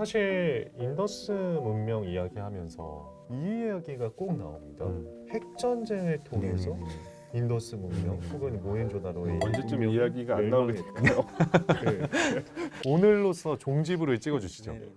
사실 인더스 문명 이야기하면서 이 이야기가 꼭 나옵니다. 핵전쟁을 통해서 네네네. 인더스 문명 혹은 모헨조다로의 언제쯤 문명이 이야기가 안 나오게 될까요? 네. 오늘로써 종지부를 찍어주시죠. 네네네.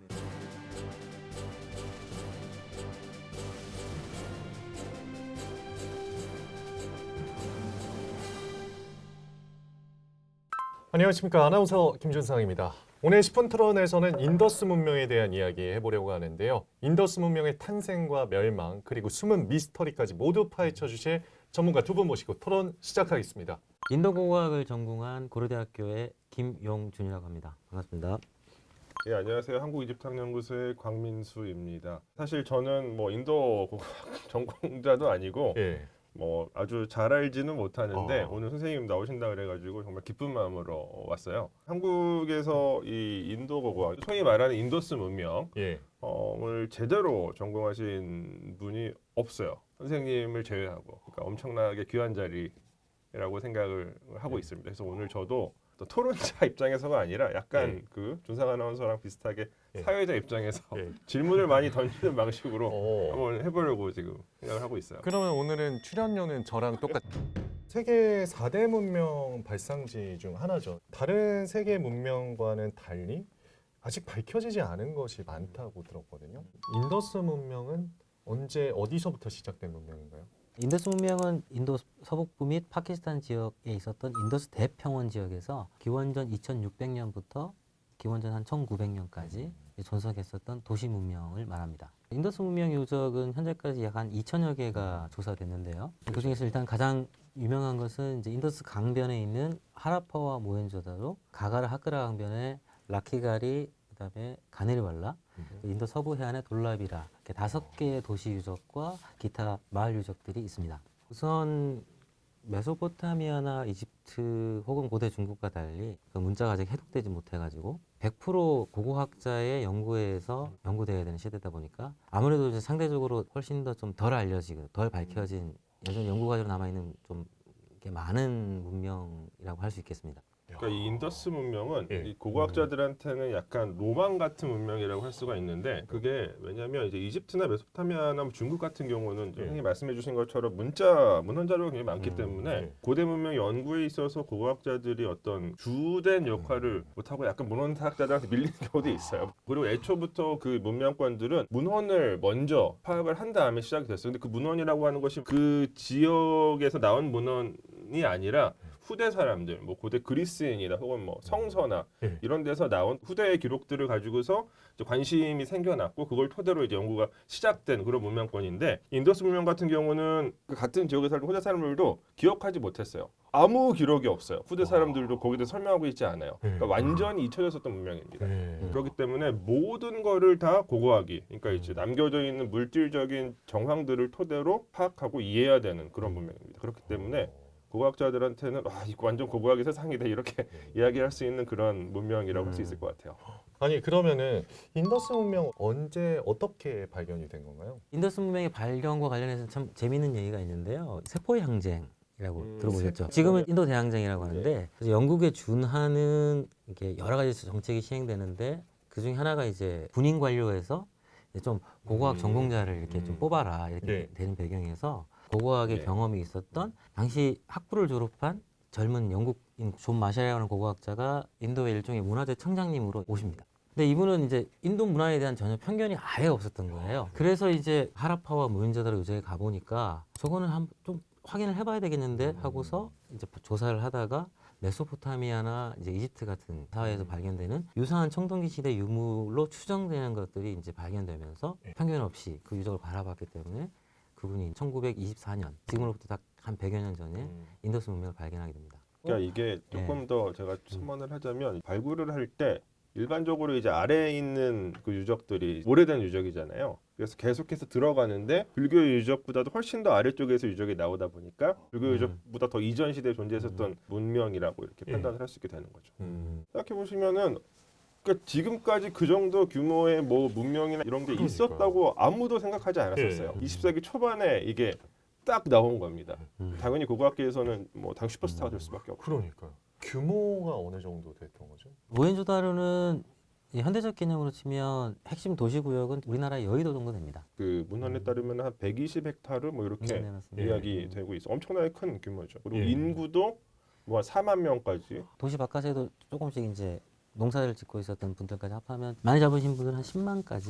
안녕하십니까, 아나운서 김준상입니다. 오늘 10분 토론에서는 인더스 문명에 대한 이야기 해보려고 하는데요. 인더스 문명의 탄생과 멸망 그리고 숨은 미스터리까지 모두 파헤쳐 주실 전문가 두 분 모시고 토론 시작하겠습니다. 인도공학을 전공한 고려대학교의 김용준이라고 합니다. 반갑습니다. 예, 안녕하세요. 한국이집트학연구소의 광민수입니다. 사실 저는 뭐 인도 공학 전공자도 아니고 예. 뭐 아주 잘 알지는 못하는데 아. 오늘 선생님 나오신다 그래가지고 정말 기쁜 마음으로 왔어요. 한국에서 이 인도 고고학, 소위 말하는 인더스 문명을 예. 제대로 전공하신 분이 없어요. 선생님을 제외하고. 그러니까 엄청나게 귀한 자리라고 생각을 하고 있습니다. 그래서 오늘 저도 또 토론자 입장에서가 아니라 약간 예. 그 준상 아나운서랑 비슷하게 예. 사회자 입장에서 예. 질문을 많이 던지는 방식으로 어. 한번 해보려고 지금 생각을 하고 있어요. 그러면 오늘은 출연료는 저랑 똑같. 세계 4대 문명 발상지 중 하나죠. 다른 세계 문명과는 달리 아직 밝혀지지 않은 것이 많다고 들었거든요. 인더스 문명은 언제 어디서부터 시작된 문명인가요? 인더스 문명은 인도 서북부 및 파키스탄 지역에 있었던 인더스 대평원 지역에서 기원전 2600년부터 기원전 한 1900년까지 존속했었던 도시 문명을 말합니다. 인더스 문명 유적은 현재까지 약 한 2000여 개가 조사됐는데요. 그중에서 일단 가장 유명한 것은 이제 인더스 강변에 있는 하라파와 모헨조다로, 가가르 하크라 강변에 라키가리, 그다음에 가네르왈라, 인도 서부 해안의 돌라비라, 이렇게 5개의 도시 유적과 기타 마을 유적들이 있습니다. 우선 메소포타미아나 이집트 혹은 고대 중국과 달리 그 문자가 아직 해독되지 못해가지고 100% 고고학자의 연구에서 연구되어야 되는 시대다 보니까 아무래도 이제 상대적으로 훨씬 더 좀 덜 알려지고 덜 밝혀진 여전히 연구 과제로 남아있는 좀 이렇게 많은 문명이라고 할 수 있겠습니다. 그러니까 이 인더스 문명은 예. 이 고고학자들한테는 약간 로망 같은 문명이라고 할 수가 있는데 그게 왜냐하면 이제 이집트나 메소포타미아나 중국 같은 경우는 예. 선생님이 말씀해주신 것처럼 문헌 자료가 굉장히 많기 때문에 예. 고대 문명 연구에 있어서 고고학자들이 어떤 주된 역할을 못하고 약간 문헌학자들한테 밀리는 경우도 있어요. 그리고 애초부터 그 문명권들은 문헌을 먼저 파악을 한 다음에 시작이 됐어요. 근데 그 문헌이라고 하는 것이 그 지역에서 나온 문헌이 아니라 후대 사람들, 뭐 고대 그리스인이나 혹은 뭐 성서나 예. 이런 데서 나온 후대의 기록들을 가지고서 이제 관심이 생겨났고 그걸 토대로 이제 연구가 시작된 그런 문명권인데 인더스 문명 같은 경우는 그 같은 지역에 살던 후대 사람들도 기억하지 못했어요. 아무 기록이 없어요. 후대 사람들도 거기에 설명하고 있지 않아요. 그러니까 완전히 잊혀졌었던 문명입니다. 예. 그렇기 때문에 모든 거를 다 고고하기, 그러니까 이제 남겨져 있는 물질적인 정황들을 토대로 파악하고 이해해야 되는 그런 문명입니다. 그렇기 때문에 고고학자들한테는 이거 완전 고고학의 세상이다 이렇게 이야기할 수 있는 그런 문명이라고 할 수 있을 것 같아요. 아니 그러면은 인더스 문명 언제 어떻게 발견이 된 건가요? 인더스 문명의 발견과 관련해서 참 재미있는 얘기가 있는데요. 세포의 항쟁이라고 들어보셨죠? 세포의 지금은 인도 대항쟁이라고 하는데 그래서 영국에 준하는 이렇게 여러 가지 정책이 시행되는데 그 중에 하나가 이제 군인 관료에서 이제 좀 고고학 전공자를 이렇게 좀 뽑아라 이렇게 네. 되는 배경에서 고고학의 네. 경험이 있었던 당시 학부를 졸업한 젊은 영국인 존 마샬이라는 고고학자가 인도의 일종의 문화재 청장님으로 오십니다. 근데 이분은 이제 인도 문화에 대한 전혀 편견이 아예 없었던 거예요. 그래서 이제 하라파와 모헨조다로 유적에 가보니까 저거는 좀 확인을 해봐야 되겠는데 하고서 이제 조사를 하다가 메소포타미아나 이제 이집트 같은 사회에서 발견되는 유사한 청동기 시대 유물로 추정되는 것들이 이제 발견되면서 편견 없이 그 유적을 바라봤기 때문에 그분이 1924년 지금으로부터 딱 한 100여 년 전에 인더스 문명을 발견하게 됩니다. 그러니까 이게 조금 더 제가 첨언을 하자면 발굴을 할 때 일반적으로 이제 아래에 있는 그 유적들이 오래된 유적이잖아요. 그래서 계속해서 들어가는데 불교 유적보다도 훨씬 더 아래쪽에서 유적이 나오다 보니까 불교 유적보다 더 이전 시대에 존재했었던 문명이라고 이렇게 판단을 할 수 있게 되는 거죠. 생각해 보시면은 그러니까 지금까지 그 정도 규모의 뭐 문명이나 이런 게 그러니까요. 있었다고 아무도 생각하지 않았었어요. 20세기 초반에 이게 딱 나온 겁니다. 당연히 고고학계에서는 뭐 당 슈퍼스타가 될 수밖에 없고. 그러니까요. 규모가 어느 정도 됐던 거죠? 모헨조다로는 이 현대적 개념으로 치면 핵심 도시구역은 우리나라 여의도 정도 됩니다. 그 문헌에 따르면 한 120헥타르 뭐 이렇게 네, 맞습니다. 이야기되고 있어. 엄청나게 큰 규모죠. 그리고 예. 인구도 뭐 한 4만 명까지. 도시 바깥에도 조금씩 이제 농사를 짓고 있었던 분들까지 합하면 많이 잡으신 분들은 한 10만까지.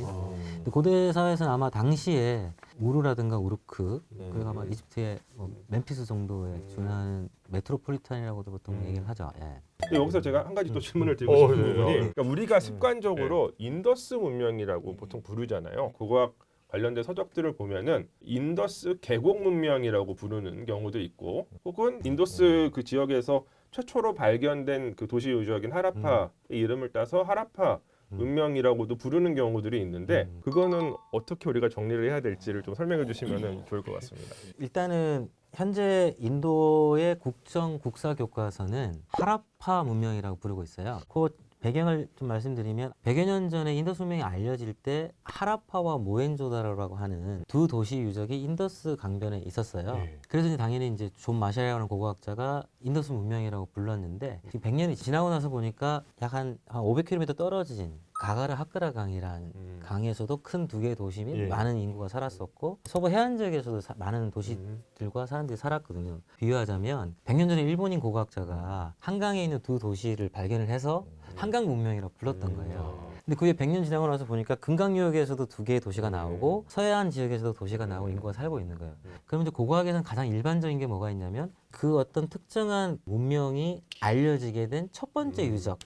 근데 고대 사회에서는 아마 당시에 우르라든가 우르크 그리고 아마 이집트의 뭐 멤피스 정도에 준하는 메트로폴리탄이라고도 보통 얘기를 하죠. 예. 근데 여기서 제가 한 가지 또 질문을 드리고 싶은 예. 부분이 그러니까 우리가 습관적으로 인더스 문명이라고 보통 부르잖아요. 고고학 관련된 서적들을 보면은 인더스 계곡 문명이라고 부르는 경우도 있고 혹은 인더스 그 지역에서 최초로 발견된 그 도시 유적인 하라파의 이름을 따서 하라파 문명이라고도 부르는 경우들이 있는데 그거는 어떻게 우리가 정리를 해야 될지를 좀 설명해 주시면 좋을 것 같습니다. 일단은 현재 인도의 국정 국사 교과서는 하라파 문명이라고 부르고 있어요. 그 배경을 좀 말씀드리면 100여 년 전에 인더스 문명이 알려질 때 하라파와 모헨조다로라고 하는 두 도시 유적이 인더스 강변에 있었어요. 예. 그래서 이제 당연히 이제 존 마샬이라는 고고학자가 인더스 문명이라고 불렀는데 지금 100년이 지나고 나서 보니까 약 한 500km 떨어진 가가르 하크라 강이란 강에서도 큰 두 개의 도시 및 예. 많은 인구가 살았었고 서부 해안 지역에서도 많은 도시들과 사람들이 살았거든요. 비유하자면 100년 전에 일본인 고고학자가 한강에 있는 두 도시를 발견을 해서 한강 문명이라고 불렀던 거예요. 근데 그게 100년 지나고 나서 보니까 금강유역에서도 두 개의 도시가 나오고 서해안 지역에서도 도시가 나오고 인구가 살고 있는 거예요. 그럼 이제 고고학에서는 가장 일반적인 게 뭐가 있냐면 그 어떤 특정한 문명이 알려지게 된 첫 번째 유적,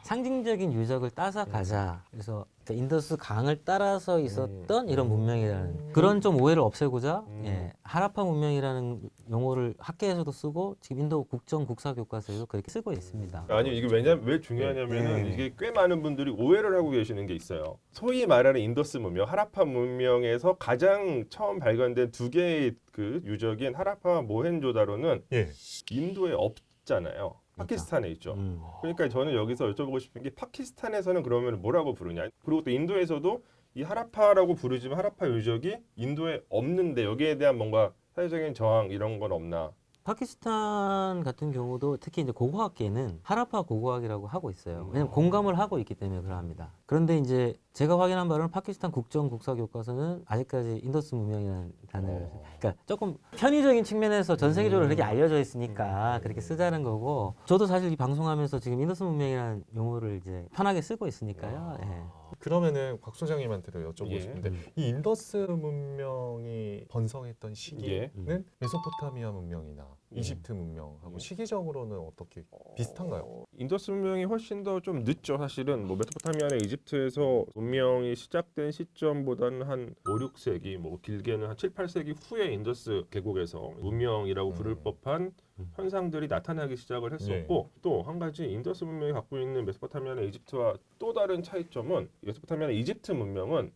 상징적인 유적을 따서 가자. 그래서 인더스 강을 따라서 있었던 이런 문명이라는 그런 좀 오해를 없애고자 예, 하라파 문명이라는 용어를 학계에서도 쓰고 지금 인도 국정 국사 교과서에도 그렇게 쓰고 있습니다. 아니 이게 왜 중요하냐면은 이게 꽤 많은 분들이 오해를 하고 계시는 게 있어요. 소위 말하는 인더스 문명, 하라파 문명에서 가장 처음 발견된 두 개의 그 유적인 하라파와 모헨조다로는 예. 인도에 없잖아요. 파키스탄에 있죠. 그러니까 저는 여기서 여쭤보고 싶은 게 파키스탄에서는 그러면 뭐라고 부르냐? 그리고 또 인도에서도 이 하라파라고 부르지만 하라파 유적이 인도에 없는데 여기에 대한 뭔가 사회적인 저항 이런 건 없나? 파키스탄 같은 경우도 특히 이제 고고학계는 하라파 고고학이라고 하고 있어요. 왜냐면 공감을 하고 있기 때문에 그러합니다. 그런데 이제 제가 확인한 바로는 파키스탄 국정 국사 교과서는 아직까지 인더스 문명이라는 단어를 그러니까 조금 편의적인 측면에서 전 세계적으로 그렇게 알려져 있으니까 그렇게 쓰자는 거고 저도 사실 이 방송하면서 지금 인더스 문명이라는 용어를 이제 편하게 쓰고 있으니까요. 예. 그러면은 곽 소장님한테도 여쭤보고 예. 싶은데 이 인더스 문명이 번성했던 시기는 메소포타미아 문명이나 이집트 문명하고 예. 시기적으로는 어떻게 비슷한가요? 인더스 문명이 훨씬 더 좀 늦죠. 사실은 뭐 메소포타미아나 이집트에서 문명이 시작된 시점보다는 한 5, 6세기, 뭐 길게는 한 7, 8세기 후에 인더스 계곡에서 문명이라고 부를 법한 현상들이 나타나기 시작을 했었고 또 한 가지 인더스 문명이 갖고 있는 메소포타미아나 이집트와 또 다른 차이점은 메소포타미아나 이집트 문명은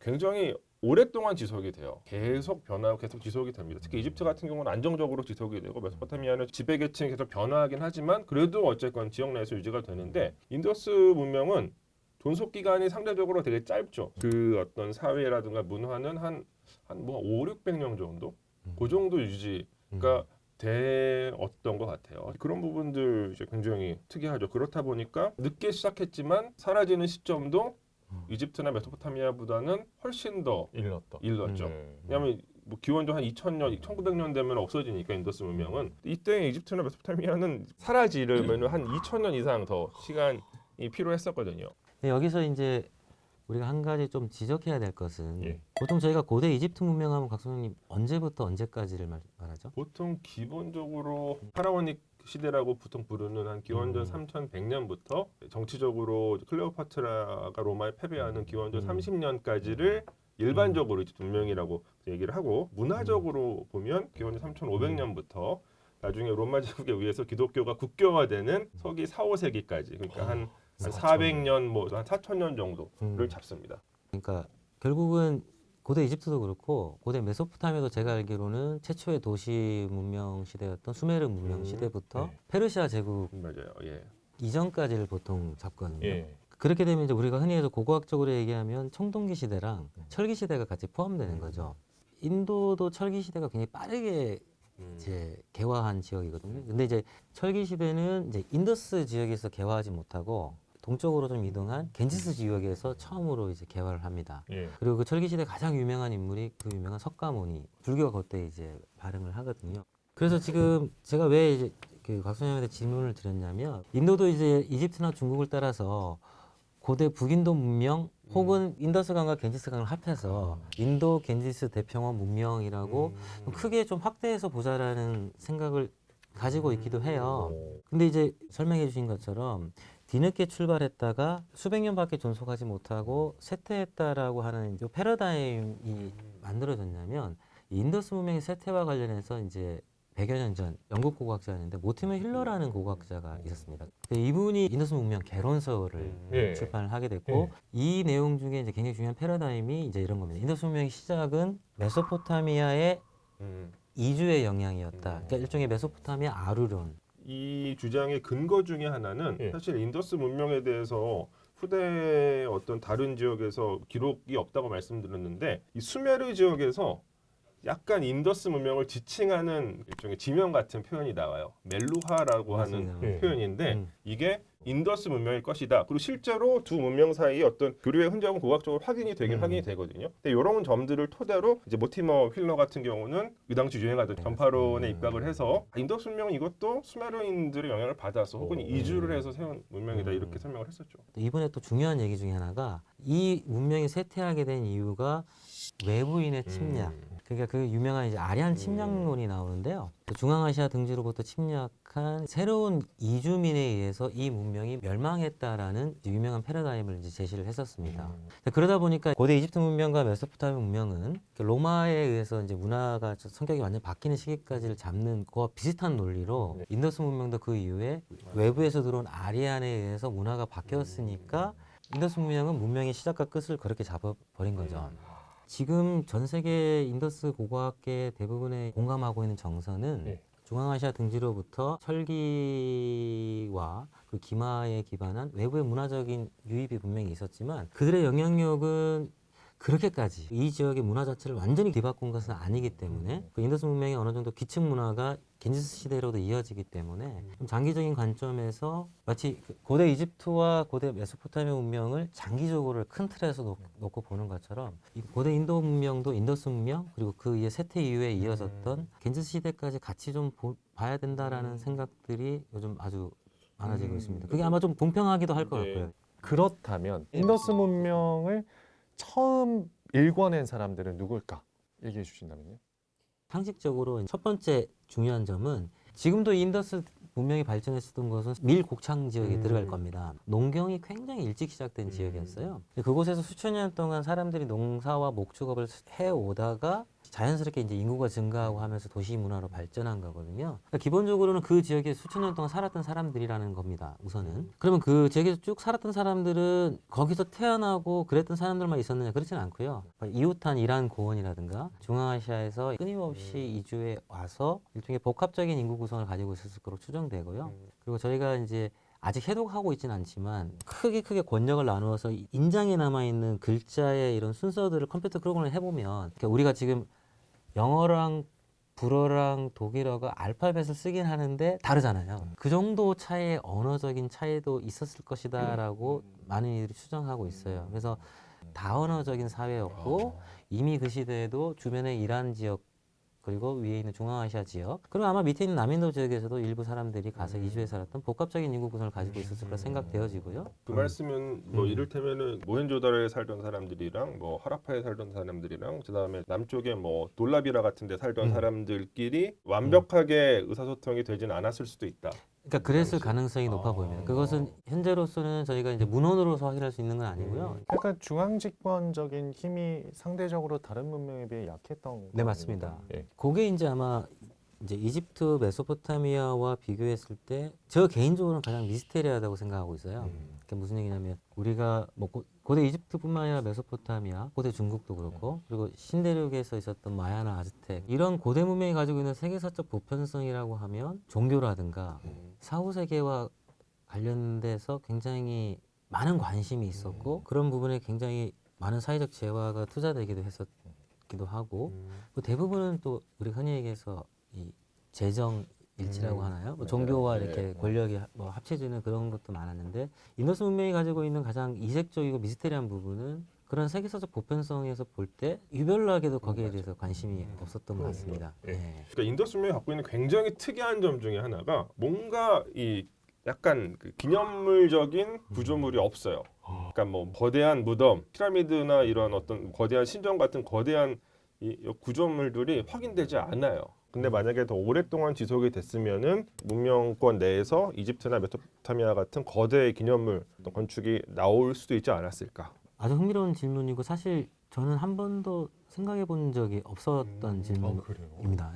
굉장히 오랫동안 지속이 돼요. 계속 변하고 계속 지속이 됩니다. 특히 이집트 같은 경우는 안정적으로 지속이 되고 메소포타미아는 지배 계층이 계속 변화하긴 하지만 그래도 어쨌건 지역 내에서 유지가 되는데 인더스 문명은 존속 기간이 상대적으로 되게 짧죠. 그 어떤 사회라든가 문화는 한 뭐 5, 600년 정도? 그 정도 유지가 되었던 것 같아요. 그런 부분들 이제 굉장히 특이하죠. 그렇다 보니까 늦게 시작했지만 사라지는 시점도 이집트나 메소포타미아보다는 훨씬 더 일렀다. 일렀죠. 왜냐하면 뭐 기원전 한 2000년, 1900년 되면 없어지니까 인더스 문명은 이때 이집트나 메소포타미아는 사라지려면 한 2000년 이상 더 시간이 필요했었거든요. 근데 여기서 이제 우리가 한 가지 좀 지적해야 될 것은 예. 보통 저희가 고대 이집트 문명하면 각 선생님 언제부터 언제까지를 말하죠? 보통 기본적으로 파라오닉 시대라고 보통 부르는 한 기원전 3100년부터 정치적으로 클레오파트라가 로마에 패배하는 기원전 30년까지를 일반적으로 이집트 문명이라고 얘기를 하고 문화적으로 보면 기원전 3500년부터 나중에 로마 제국에 의해서 기독교가 국교화되는 서기 4, 5세기까지 그러니까 한 400년 뭐 한 4000년 정도를 잡습니다. 그러니까 결국은 고대 이집트도 그렇고 고대 메소포타미아도 제가 알기로는 최초의 도시 문명 시대였던 수메르 문명 시대부터 네. 페르시아 제국 맞아요. 예. 이전까지를 보통 잡거든요. 예. 그렇게 되면 이제 우리가 흔히 해서 고고학적으로 얘기하면 청동기 시대랑 철기 시대가 같이 포함되는 거죠. 인도도 철기 시대가 굉장히 빠르게 이제 개화한 지역이거든요. 근데 이제 철기 시대는 이제 인더스 지역에서 개화하지 못하고 동쪽으로 좀 이동한 겐지스 지역에서 처음으로 이제 개발을 합니다. 예. 그리고 그 철기 시대 가장 유명한 인물이 그 유명한 석가모니, 불교가 그때 이제 발흥을 하거든요. 그래서 지금 제가 왜 이제 그 곽선영한테 질문을 드렸냐면, 인도도 이제 이집트나 중국을 따라서 고대 북인도 문명 혹은 인더스강과 겐지스강을 합해서 인도 겐지스 대평원 문명이라고 크게 좀 확대해서 보자라는 생각을 가지고 있기도 해요. 근데 이제 설명해 주신 것처럼 뒤늦게 출발했다가 수백 년밖에 존속하지 못하고 쇠퇴했다라고 하는 이 패러다임이 만들어졌냐면, 이 인더스 문명의 쇠퇴와 관련해서 이제 100여 년 전 영국 고고학자였는데 모티머 힐러라는 고고학자가 있었습니다. 근데 이분이 인더스 문명 개론서를 예. 출판을 하게 됐고, 예. 이 내용 중에 이제 굉장히 중요한 패러다임이 이제 이런 겁니다. 인더스 문명의 시작은 메소포타미아의 이주의 영향이었다. 그러니까 일종의 메소포타미아 아루론. 이 주장의 근거 중에 하나는 예. 사실 인더스 문명에 대해서 후대 어떤 다른 지역에서 기록이 없다고 말씀드렸는데, 이 수메르 지역에서 약간 인더스 문명을 지칭하는 일종의 지명 같은 표현이 나와요. 멜루하라고 하는 맞습니다. 예. 표현인데 이게 인더스 문명일 것이다. 그리고 실제로 두 문명 사이에 어떤 교류의 흔적은 고고학적으로 확인이 되거든요. 근데 이런 점들을 토대로 이제 모티머 휠러 같은 경우는 그 당시 유행하던 전파론에 입각을 해서 인더스 문명은 이것도 수메르인들의 영향을 받아서 혹은 이주를 해서 세운 문명이다, 이렇게 설명을 했었죠. 이번에 또 중요한 얘기 중에 하나가, 이 문명이 쇠퇴하게 된 이유가 외부인의 침략. 그러니까 그 유명한 이제 아리안 침략론이 나오는데요. 그 중앙아시아 등지로부터 침략한 새로운 이주민에 의해서 이 문명이 멸망했다라는 이제 유명한 패러다임을 이제 제시를 했었습니다. 그러다 보니까 고대 이집트 문명과 메소포타미아 문명은 로마에 의해서 이제 문화가 성격이 완전 바뀌는 시기까지를 잡는 거와 비슷한 논리로, 인더스 문명도 그 이후에 외부에서 들어온 아리안에 의해서 문화가 바뀌었으니까 인더스 문명은 문명의 시작과 끝을 그렇게 잡아버린 거죠. 지금 전 세계 인더스 고고학계 대부분의 공감하고 있는 정서는 예. 중앙아시아 등지로부터 철기와 그 기마에 기반한 외부의 문화적인 유입이 분명히 있었지만, 그들의 영향력은 그렇게까지 이 지역의 문화 자체를 완전히 뒤바꾼 것은 아니기 때문에, 그 인더스 문명의 어느 정도 기층 문화가 겐지스 시대로도 이어지기 때문에 좀 장기적인 관점에서 마치 고대 이집트와 고대 메소포타미아 문명을 장기적으로 큰 틀에서 놓고 보는 것처럼, 이 고대 인도 문명도 인더스 문명, 그리고 그 이후에 쇠퇴 이후에 이어졌던 겐지스 시대까지 같이 좀 봐야 된다라는 생각들이 요즘 아주 많아지고 있습니다. 그게 아마 좀 공평하기도 할 것 네. 같고요. 그렇다면 인더스 문명을 처음 일궈낸 사람들은 누굴까? 얘기해 주신다면요. 상식적으로 첫 번째 중요한 점은, 지금도 인더스 문명이 발전했었던 것은 밀곡창 지역에 들어갈 겁니다. 농경이 굉장히 일찍 시작된 지역이었어요. 그곳에서 수천 년 동안 사람들이 농사와 목축업을 해오다가 자연스럽게 이제 인구가 증가하고 하면서 도시 문화로 발전한 거거든요. 그러니까 기본적으로는 그 지역에 수천 년 동안 살았던 사람들이라는 겁니다, 우선은. 그러면 그 지역에서 쭉 살았던 사람들은 거기서 태어나고 그랬던 사람들만 있었느냐? 그렇지는 않고요. 이웃한 이란 고원이라든가 중앙아시아에서 끊임없이 이주해 와서 일종의 복합적인 인구 구성을 가지고 있었을 거로 추정되고요. 그리고 저희가 이제 아직 해독하고 있지는 않지만 크게 권역을 나누어서 인장에 남아있는 글자의 이런 순서들을 컴퓨터 프로그램을 해보면, 그러니까 우리가 지금 영어랑 불어랑 독일어가 알파벳을 쓰긴 하는데 다르잖아요. 그 정도 차이의 언어적인 차이도 있었을 것이다라고 많은 이들이 추정하고 있어요. 그래서 다언어적인 사회였고, 이미 그 시대에도 주변의 이란 지역, 그리고 위에 있는 중앙아시아 지역, 그리고 아마 밑에 있는 남인도 지역에서도 일부 사람들이 가서 이주해 살았던 복합적인 인구 구성을 가지고 있었을 거라 생각되어지고요. 그 말씀은 뭐 이를테면은 모헨조다로에 살던 사람들이랑 뭐 하라파에 살던 사람들이랑 그다음에 남쪽에 뭐 돌라비라 같은 데 살던 사람들끼리 완벽하게 의사소통이 되지는 않았을 수도 있다. 그러니까 그랬을 가능성이 높아 보입니다. 그것은 현재로서는 저희가 이제 문헌으로서 확인할 수 있는 건 아니고요. 약간 중앙집권적인 힘이 상대적으로 다른 문명에 비해 약했던 네, 거 맞습니다. 아닙니까? 예. 그게 이제 아마 이제 이집트, 메소포타미아와 비교했을 때 저 개인적으로는 가장 미스테리하다고 생각하고 있어요. 그게 무슨 얘기냐면, 우리가 뭐 고대 이집트뿐만 아니라 메소포타미아, 고대 중국도 그렇고, 그리고 신대륙에서 있었던 마야나 아즈텍, 이런 고대 문명이 가지고 있는 세계사적 보편성이라고 하면 종교라든가 사후 세계와 관련돼서 굉장히 많은 관심이 있었고, 그런 부분에 굉장히 많은 사회적 재화가 투자되기도 했었기도 하고, 또 대부분은 또 우리 흔히 얘기해서 이 재정에 일치라고 하나요? 뭐 맞아요. 종교와 네. 이렇게 권력이 뭐 합쳐지는 그런 것도 많았는데 인더스 문명이 가지고 있는 가장 이색적이고 미스테리한 부분은 그런 세계사적 보편성에서 볼 때 유별나게도 거기에 대해서 관심이 없었던 것 같습니다. 예. 예. 그러니까 인더스 문명이 갖고 있는 굉장히 특이한 점 중에 하나가 뭔가 이 약간 그 기념물적인 구조물이 없어요. 그러니까 뭐 거대한 무덤, 피라미드나 이런 어떤 거대한 신전 같은 거대한 이 구조물들이 확인되지 않아요. 근데 만약에 더 오랫동안 지속이 됐으면은 문명권 내에서 이집트나 메소포타미아 같은 거대 기념물 어떤 건축이 나올 수도 있지 않았을까? 아주 흥미로운 질문이고 사실 저는 한 번도 생각해 본 적이 없었던 질문입니다. 그래요?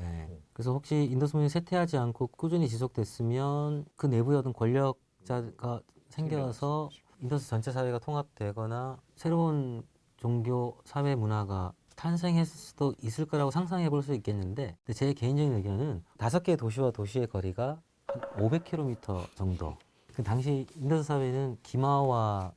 예. 그래서 혹시 인더스 문명이 쇠퇴하지 않고 꾸준히 지속됐으면 그 내부에 어떤 권력자가 생겨서 인더스 전체 사회가 통합되거나 새로운 종교 사회 문화가 탄생했을 수도 있을 거라고 상상해 볼 수 있겠는데 근데 제 개인적인 의견은 5개의 도시와 도시의 거리가 한 500km 정도. 그 당시 인더스 사회는 기마와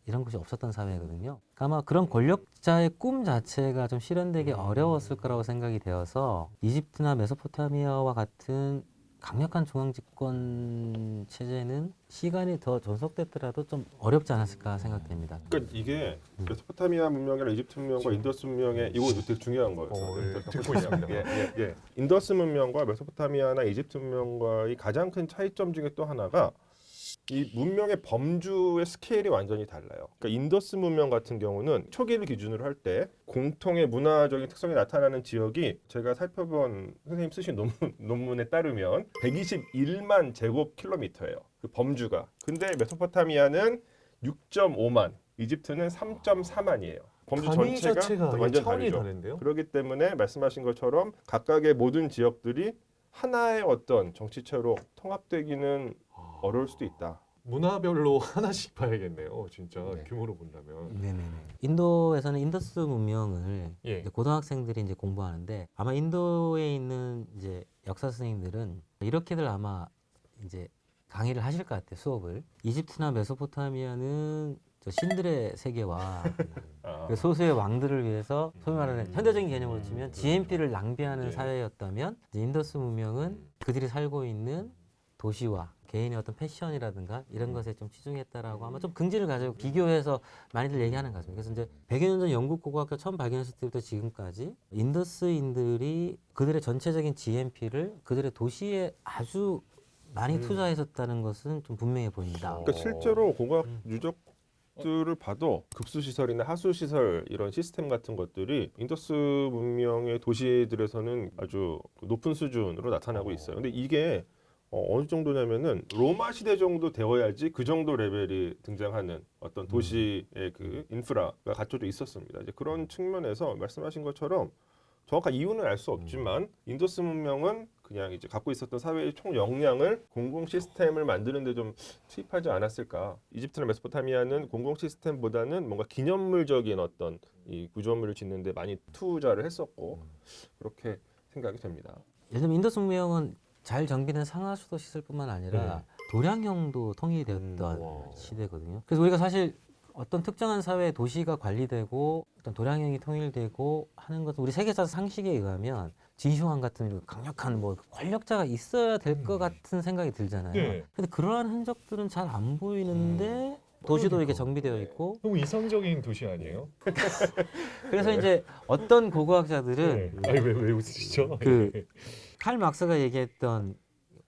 이런 것이 없었던 사회거든요. 그러니까 아마 그런 권력자의 꿈 자체가 좀 실현되기 어려웠을 거라고 생각이 되어서 이집트나 메소포타미아와 같은 강력한 중앙집권 체제는 시간이 더 존속됐더라도 좀 어렵지 않았을까 생각됩니다. 그러니까 이게 메소포타미아 문명이랑 이집트 문명과 인더스 문명의 이거 되게 중요한 거예요. 예, 듣고 있습니다. 예. 인더스 문명과 메소포타미아나 이집트 문명과의 가장 큰 차이점 중에 또 하나가 이 문명의 범주의 스케일이 완전히 달라요. 그러니까 인더스 문명 같은 경우는 초기를 기준으로 할 때 공통의 문화적인 특성이 나타나는 지역이 제가 살펴본 선생님 쓰신 논문에 따르면 121만 제곱킬로미터예요. 그 범주가. 근데 메소포타미아는 6.5만, 이집트는 3.4만이에요. 범주 단위 전체가 자체가 완전 차원이 다르죠. 다른데요? 그렇기 때문에 말씀하신 것처럼 각각의 모든 지역들이 하나의 어떤 정치체로 통합되기는 어려울 수도 있다. 문화별로 하나씩 봐야겠네요. 진짜 네. 규모로 본다면. 네네네. 인도에서는 인더스 문명을 예. 이제 고등학생들이 이제 공부하는데 아마 인도에 있는 이제 역사 선생님들은 이렇게들 아마 이제 강의를 하실 것 같아요. 수업을. 이집트나 메소포타미아는 저 신들의 세계와 아. 그 소수의 왕들을 위해서 소위 말하는 현대적인 개념으로 치면 GNP를 낭비하는 예. 사회였다면 이제 인더스 문명은 그들이 살고 있는 도시와 개인의 어떤 패션이라든가 이런 것에 좀 치중했다라고 아마 좀 긍지를 가지고 비교해서 많이들 얘기하는 것 같습니다. 그래서 이제 100여 년 전 영국 고고학교 처음 발견했을 때부터 지금까지 인더스인들이 그들의 전체적인 GNP를 그들의 도시에 아주 많이 투자했었다는 것은 좀 분명해 보인다. 그러니까 실제로 고고학 유적들을 봐도 급수 시설이나 하수 시설 이런 시스템 같은 것들이 인더스 문명의 도시들에서는 아주 높은 수준으로 나타나고 있어요. 근데 이게 어느 정도냐면은 로마 시대 정도 되어야지 그 정도 레벨이 등장하는 어떤 도시의 그 인프라가 갖춰져 있었습니다. 이제 그런 측면에서 말씀하신 것처럼 정확한 이유는 알 수 없지만 인더스 문명은 그냥 이제 갖고 있었던 사회의 총 역량을 공공 시스템을 만드는데 좀 투입하지 않았을까. 이집트나 메소포타미아는 공공 시스템보다는 뭔가 기념물적인 어떤 이 구조물을 짓는데 많이 투자를 했었고 그렇게 생각이 됩니다. 예를 들면 인더스 문명은 잘 정비된 상하수도 시설뿐만 아니라 도량형도 통일되었던 와. 시대거든요. 그래서 우리가 사실 어떤 특정한 사회의 도시가 관리되고 어떤 도량형이 통일되고 하는 것은 우리 세계사 상식에 의하면 진시황 같은 강력한 뭐 권력자가 있어야 될 것 같은 생각이 들잖아요. 네. 근데 그러한 흔적들은 잘 안 보이는데 도시도 이렇게 정비되어 있고 너무 이상적인 도시 아니에요? 그래서 이제 어떤 고고학자들은 아니 왜 웃으시죠? 그 칼 막스가 얘기했던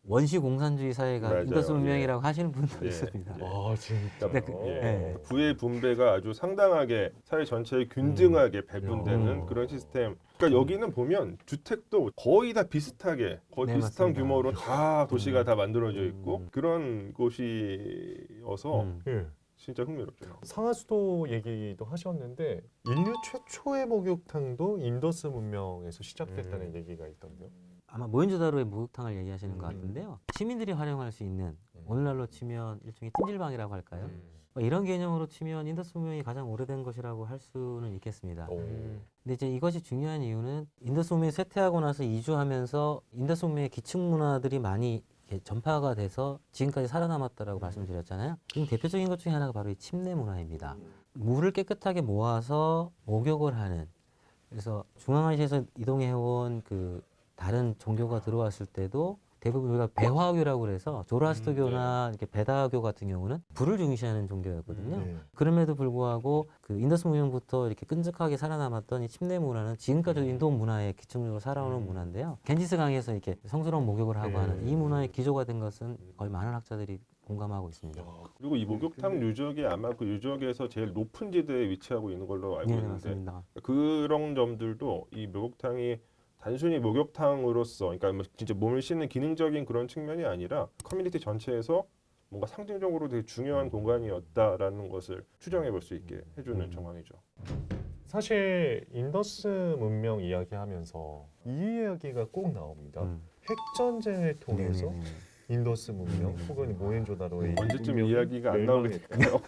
원시 공산주의 사회가 맞아요. 인더스 문명이라고 하시는 분도 예. 있습니다. 예. 아 진짜. 네, 예. 부의 분배가 아주 상당하게 사회 전체에 균등하게 배분되는 음. 그런 시스템. 그러니까 여기는 보면 주택도 거의 다 비슷하게 거의 네, 비슷한 맞습니다. 규모로 다 도시가 다 만들어져 있고 그런 곳이어서 예. 진짜 흥미롭죠. 상하수도 얘기도 하셨는데 인류 최초의 목욕탕도 인더스 문명에서 시작됐다는 얘기가 있던데요. 아마 모헨조다로의 목욕탕을 얘기하시는 것 같은데요. 시민들이 활용할 수 있는 오늘날로 치면 일종의 찜질방이라고 할까요? 뭐 이런 개념으로 치면 인더스 문명이 가장 오래된 것이라고 할 수는 있겠습니다. 근데 이제 이것이 중요한 이유는 인더스 문명이 쇠퇴하고 나서 이주하면서 인더스 문명의 기층 문화들이 많이 이렇게 전파가 돼서 지금까지 살아남았다라고 말씀드렸잖아요. 그럼 대표적인 것 중에 하나가 바로 이 침례 문화입니다. 물을 깨끗하게 모아서 목욕을 하는. 그래서 중앙아시아에서 이동해온 그 다른 종교가 들어왔을 때도 대부분 우리가 배화교라고 그래서 조라스터교나 이렇게 베다교 같은 경우는 불을 중시하는 종교였거든요. 네. 그럼에도 불구하고 그 인더스 문명부터 이렇게 끈적하게 살아남았던 이 침례 문화는 지금까지도 인도 문화의 기초적으로 살아오는 문화인데요. 겐지스 강에서 이렇게 성스러운 목욕을 하고 하는 이 문화의 기조가 된 것은 거의 많은 학자들이 공감하고 있습니다. 그리고 이 목욕탕 유적이 아마 그 유적에서 제일 높은 지대에 위치하고 있는 걸로 알고 네, 있는데 맞습니다. 그런 점들도 이 목욕탕이 단순히 목욕탕으로서 그러니까 뭐 진짜 몸을 씻는 기능적인 그런 측면이 아니라 커뮤니티 전체에서 뭔가 상징적으로 되게 중요한 공간이었다라는 것을 추정해 볼 수 있게 해주는 정황이죠. 사실 인더스 문명 이야기하면서 이 이야기가 꼭 나옵니다. 핵전쟁을 통해서 네네네. 인더스 문명 혹은 모헨조다로의 언제쯤 문명이 이야기가 안 나오게 될까요?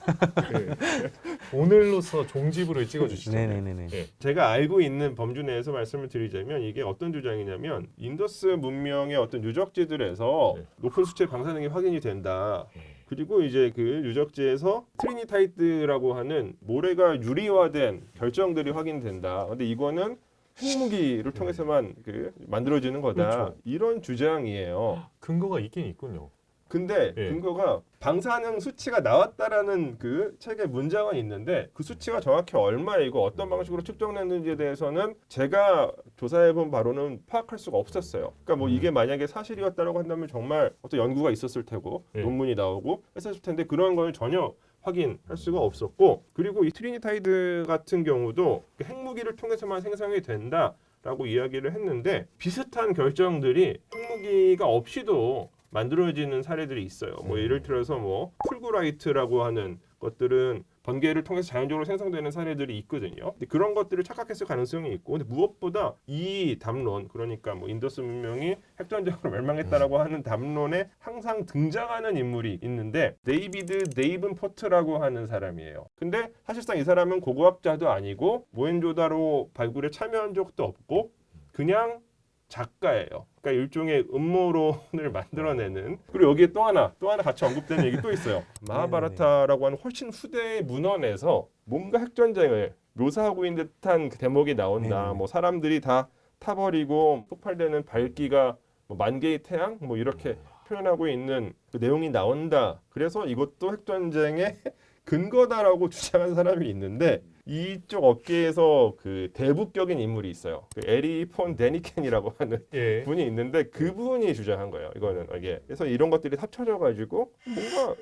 네. 오늘로서 종지부를 찍어주시잖아요. 네네네. 네. 제가 알고 있는 범주 내에서 말씀을 드리자면 이게 어떤 주장이냐면 인더스 문명의 어떤 유적지들에서 네. 높은 수치의 방사능이 확인이 된다. 그리고 이제 그 유적지에서 트리니타이트라고 하는 모래가 유리화된 결정들이 확인된다. 근데 이거는 핵무기를 통해서만 그 만들어지는 거다. 그렇죠. 이런 주장이에요. 근거가 있긴 있군요. 근데 예. 근거가 방사능 수치가 나왔다라는 그 책에 문장은 있는데 그 수치가 정확히 얼마이고 어떤 방식으로 측정됐는지에 대해서는 제가 조사해본 바로는 파악할 수가 없었어요. 그러니까 뭐 이게 만약에 사실이었다라고 한다면 정말 어떤 연구가 있었을 테고 예. 논문이 나오고 했었을 텐데 그런 걸 전혀 확인할 수가 없었고 그리고 이 트리니타이드 같은 경우도 핵무기를 통해서만 생성이 된다라고 이야기를 했는데 비슷한 결정들이 핵무기가 없이도 만들어지는 사례들이 있어요. 뭐 예를 들어서 뭐 풀그라이트라고 하는 것들은 번개를 통해서 자연적으로 생성되는 사례들이 있거든요. 근데 그런 것들을 착각했을 가능성이 있고, 근데 무엇보다 이 담론, 그러니까 뭐 인더스 문명이 핵전쟁으로 멸망했다라고 하는 담론에 항상 등장하는 인물이 있는데 데이비드 데이븐포트라고 하는 사람이에요. 근데 사실상 이 사람은 고고학자도 아니고 모헨조다로 발굴에 참여한 적도 없고 그냥 작가예요. 그러니까 일종의 음모론을 만들어내는 그리고 여기에 또 하나 같이 언급되는 얘기 또 있어요. 마하바라타라고 하는 훨씬 후대의 문헌에서 뭔가 핵전쟁을 묘사하고 있는 듯한 그 대목이 나온다. 뭐 사람들이 다 타버리고 폭발되는 밝기가 뭐 만 개의 태양 뭐 이렇게 표현하고 있는 그 내용이 나온다. 그래서 이것도 핵전쟁의 근거다라고 주장한 사람이 있는데 이쪽 업계에서 그 대북격인 인물이 있어요. 그 에리 폰 데니켄이라고 하는 예. 분이 있는데 그분이 주장한 거예요. 이거는 이게 그래서 이런 것들이 합쳐져 가지고 뭔가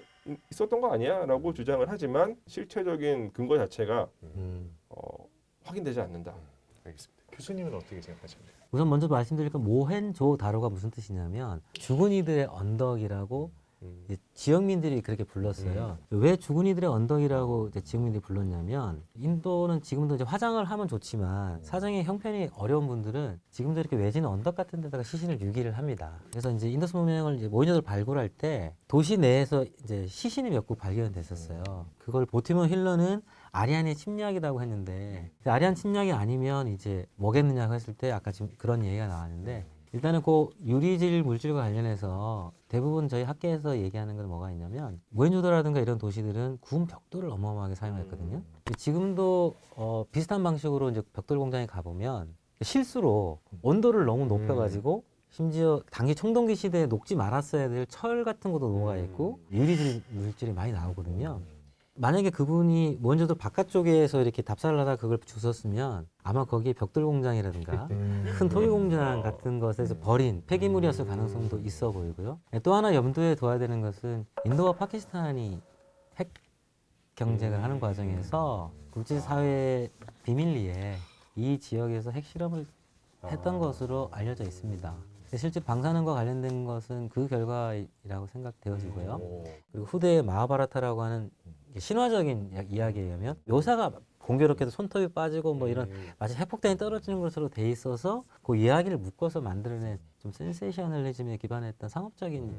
있었던 거 아니야라고 주장을 하지만 실체적인 근거 자체가 확인되지 않는다. 알겠습니다. 교수님은 어떻게 생각하십니까? 우선 먼저 말씀드릴 건 모헨조다로가 무슨 뜻이냐면 죽은 이들의 언덕이라고 이제 지역민들이 그렇게 불렀어요. 왜 죽은 이들의 언덕이라고 이제 지역민들이 불렀냐면 인도는 지금도 이제 화장을 하면 좋지만 사정의 형편이 어려운 분들은 지금도 이렇게 외진 언덕 같은 데다가 시신을 유기를 합니다. 그래서 이제 인더스 문명을 이제 모hen조다로 발굴할 때 도시 내에서 이제 시신이 몇 구 발견됐었어요. 그걸 보티모 힐러는 아리안의 침략이라고 했는데 아리안 침략이 아니면 이제 뭐겠느냐고 했을 때 아까 지금 그런 얘기가 나왔는데 일단은 그 유리질 물질과 관련해서 대부분 저희 학계에서 얘기하는 건 뭐가 있냐면 모헨조다라든가 이런 도시들은 구운 벽돌을 어마어마하게 사용했거든요. 지금도 비슷한 방식으로 이제 벽돌 공장에 가보면 실수로 온도를 너무 높여가지고 심지어 당시 청동기 시대에 녹지 말았어야 될 철 같은 것도 녹아 있고 유리질 물질이 많이 나오거든요. 만약에 그분이 모헨조다로 바깥쪽에서 이렇게 답사를 하다가 그걸 주웠으면 아마 거기에 벽돌 공장이라든가 큰 토기 공장 같은 것에서 버린 폐기물이었을 가능성도 있어 보이고요. 또 하나 염두에 둬야 되는 것은 인도와 파키스탄이 핵 경쟁을 하는 과정에서 국제사회 비밀리에 이 지역에서 핵실험을 했던 것으로 알려져 있습니다. 실제 방사능과 관련된 것은 그 결과라고 생각되어지고요. 그리고 후대의 마하바라타라고 하는 신화적인 이야기에 의하면 묘사가 공교롭게도 손톱이 빠지고 뭐 이런 마치 핵폭탄이 떨어지는 것으로 돼 있어서 그 이야기를 묶어서 만들어낸 좀 센세이셔널리즘에 기반했던 상업적인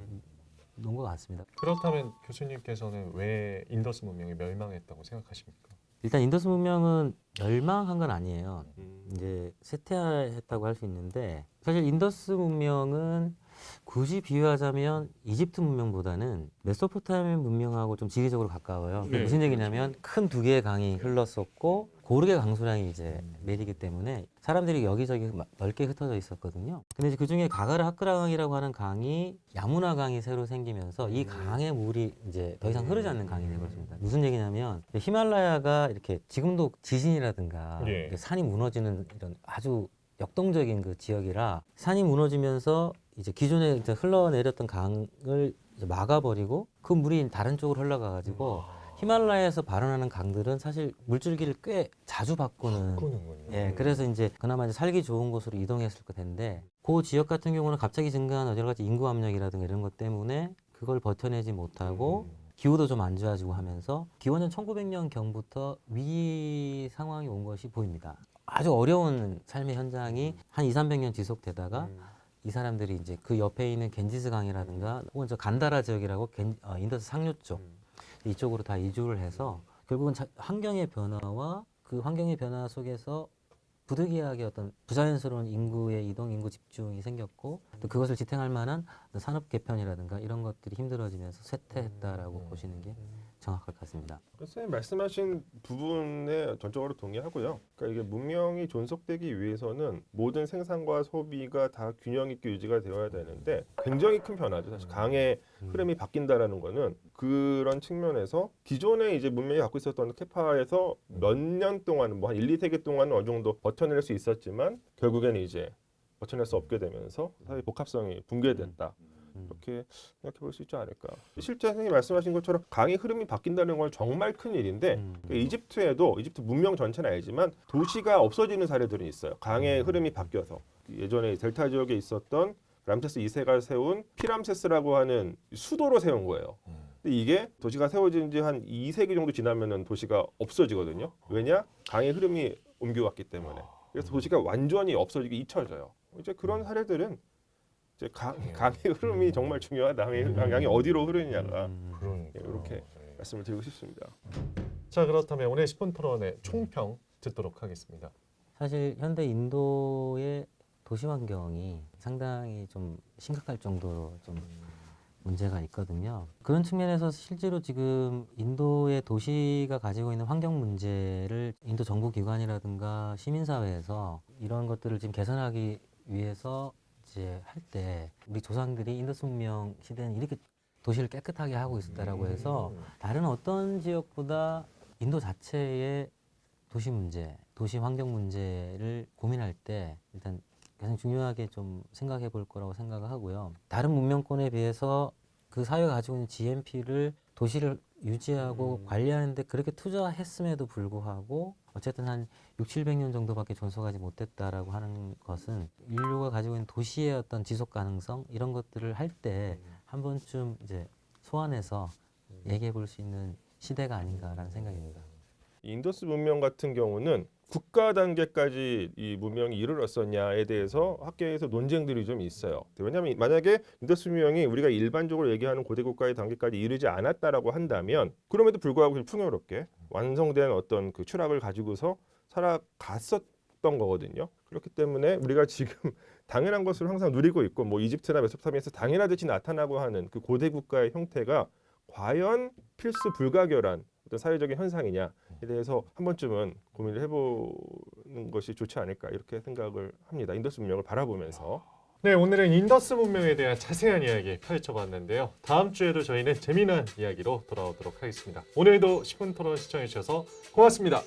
논것 같습니다. 그렇다면 교수님께서는 왜 인더스 문명이 멸망했다고 생각하십니까? 일단 인더스 문명은 멸망한 건 아니에요. 이제 쇠퇴했다고 할 수 있는데 사실 인더스 문명은 굳이 비유하자면 이집트 문명보다는 메소포타미아 문명하고 좀 지리적으로 가까워요. 그게 네. 무슨 얘기냐면 큰 두 개의 강이 흘렀었고 고르게 강수량이 이제 내리기 때문에 사람들이 여기저기 넓게 흩어져 있었거든요. 근데 이제 그중에 가가르 하크라강이라고 하는 강이 야무나 강이 새로 생기면서 이 강의 물이 이제 더 이상 흐르지 않는 강이 되거든요. 무슨 얘기냐면 히말라야가 이렇게 지금도 지진이라든가 예. 이렇게 산이 무너지는 이런 아주 역동적인 그 지역이라 산이 무너지면서 이제 기존에 이제 흘러내렸던 강을 이제 막아버리고 그 물이 다른 쪽으로 흘러가가지고 히말라야에서 발원하는 강들은 사실 물줄기를 꽤 자주 바꾸는 바꾸는군요. 예, 그래서 이제 그나마 이제 살기 좋은 곳으로 이동했을 것 텐데 그 지역 같은 경우는 갑자기 증가한 여러 가지 인구 압력이라든가 이런 것 때문에 그걸 버텨내지 못하고 기후도 좀 안 좋아지고 하면서 기원전 1900년 경부터 위기 상황이 온 것이 보입니다. 아주 어려운 삶의 현장이 한 200~300년 지속되다가 이 사람들이 이제 그 옆에 있는 겐지스 강이라든가 혹은 저 간다라 지역이라고 인더스 상류 쪽 이쪽으로 다 이주를 해서 결국은 환경의 변화와 그 환경의 변화 속에서 부득이하게 어떤 부자연스러운 인구의 이동, 인구 집중이 생겼고 또 그것을 지탱할 만한 산업 개편이라든가 이런 것들이 힘들어지면서 쇠퇴했다라고 보시는 게 정확할 것 같습니다. 선생님 말씀하신 부분에 전적으로 동의하고요. 그러니까 이게 문명이 존속되기 위해서는 모든 생산과 소비가 다 균형 있게 유지가 되어야 되는데 굉장히 큰 변화죠. 사실 강의 흐름이 바뀐다라는 거는 그런 측면에서 기존에 이제 문명이 갖고 있었던 캐파에서 몇 년 동안 뭐 한 1~2세기 동안은 어느 정도 버텨낼 수 있었지만 결국에는 이제 버텨낼 수 없게 되면서 사회 복합성이 붕괴됐다. 이렇게 생각해 볼 수 있지 않을까. 실제 선생님이 말씀하신 것처럼 강의 흐름이 바뀐다는 건 정말 큰 일인데 그러니까 이집트에도 이집트 문명 전체는 알지만 도시가 없어지는 사례들이 있어요. 강의 흐름이 바뀌어서 예전에 델타 지역에 있었던 람세스 2세가 세운 피람세스라고 하는 수도로 세운 거예요. 근데 이게 도시가 세워진 지 한 2세기 정도 지나면은 도시가 없어지거든요. 왜냐? 강의 흐름이 옮겨왔기 때문에. 그래서 도시가 완전히 없어지기 잊혀져요. 이제 그런 사례들은 이제 강의 흐름이 정말 중요하다. 강이 어디로 흐르느냐가 이렇게 말씀을 드리고 싶습니다. 자, 그렇다면 오늘 10분 토론의 총평 듣도록 하겠습니다. 사실 현대 인도의 도시 환경이 상당히 좀 심각할 정도로 좀 문제가 있거든요. 그런 측면에서 실제로 지금 인도의 도시가 가지고 있는 환경 문제를 인도 정부 기관이라든가 시민사회에서 이런 것들을 지금 개선하기 위해서 이제 할 때 우리 조상들이 인더스 문명 시대는 이렇게 도시를 깨끗하게 하고 있었다라고 해서 다른 어떤 지역보다 인도 자체의 도시 문제, 도시 환경 문제를 고민할 때 일단 가장 중요하게 좀 생각해 볼 거라고 생각을 하고요. 다른 문명권에 비해서 그 사회가 가지고 있는 GNP를 도시를 유지하고 관리하는데 그렇게 투자했음에도 불구하고 어쨌든 한 600~700년 정도밖에 존속하지 못했다라고 하는 것은 인류가 가지고 있는 도시의 어떤 지속 가능성 이런 것들을 할 때 한 번쯤 이제 소환해서 얘기해 볼 수 있는 시대가 아닌가라는 생각입니다. 인더스 문명 같은 경우는 국가 단계까지 이 문명이 이르렀었냐에 대해서 학계에서 논쟁들이 좀 있어요. 왜냐하면 만약에 인더스 문명이 우리가 일반적으로 얘기하는 고대 국가의 단계까지 이르지 않았다라고 한다면 그럼에도 불구하고 풍요롭게 완성된 어떤 그 추락을 가지고서 살아갔었던 거거든요. 그렇기 때문에 우리가 지금 당연한 것을 항상 누리고 있고 뭐 이집트나 메소포타미아에서 당연하듯이 나타나고 하는 그 고대 국가의 형태가 과연 필수 불가결한 어떤 사회적인 현상이냐에 대해서 한 번쯤은 고민을 해보는 것이 좋지 않을까 이렇게 생각을 합니다. 인더스 문명을 바라보면서. 네, 오늘은 인더스 문명에 대한 자세한 이야기 펼쳐봤는데요. 다음 주에도 저희는 재미난 이야기로 돌아오도록 하겠습니다. 오늘도 10분 토론 시청해 주셔서 고맙습니다.